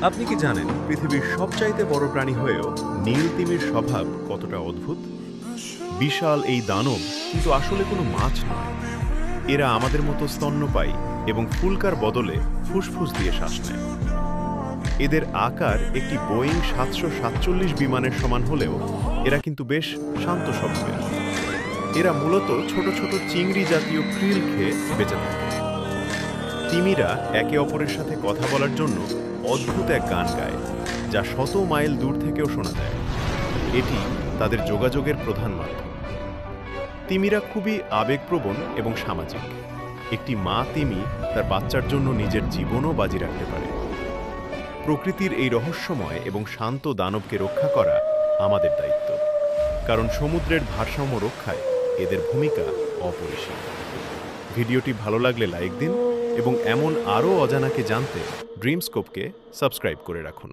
আপনি কি জানেন পৃথিবীর সবচাইতে বড় প্রাণী হয়েও নীল তিমির স্বভাব কতটা অদ্ভুত? বিশাল এই দানব কিন্তু আসলে কোনো মাছ নয়। এরা আমাদের মতো স্তন্যপায়ী এবং ফুলকার বদলে ফুসফুস দিয়ে শ্বাস নেয়। এদের আকার একটি বোয়িং ৭৪৭ বিমানের সমান হলেও এরা কিন্তু বেশ শান্ত স্বভাবের। এরা মূলত ছোট ছোট চিংড়ি জাতীয় krill খেয়ে বেঁচে থাকে। তিমিরা একে অপরের সাথে কথা বলার জন্য অদ্ভুত এক গান গায়, যা শত মাইল দূর থেকেও শোনা যায়। এটি তাদের যোগাযোগের প্রধান মাধ্যম। তিমিরা খুবই আবেগপ্রবণ এবং সামাজিক। একটি মা তিমি তার বাচ্চার জন্য নিজের জীবনও বাজি রাখতে পারে। প্রকৃতির এই রহস্যময় এবং শান্ত দানবকে রক্ষা করা আমাদের দায়িত্ব, কারণ সমুদ্রের ভারসাম্য রক্ষায় এদের ভূমিকা অপরিসীম। ভিডিওটি ভালো লাগলে লাইক দিন এবং এমন আরও অজানাকে জানতে ড্রিমস্কোপকে সাবস্ক্রাইব করে রাখুন।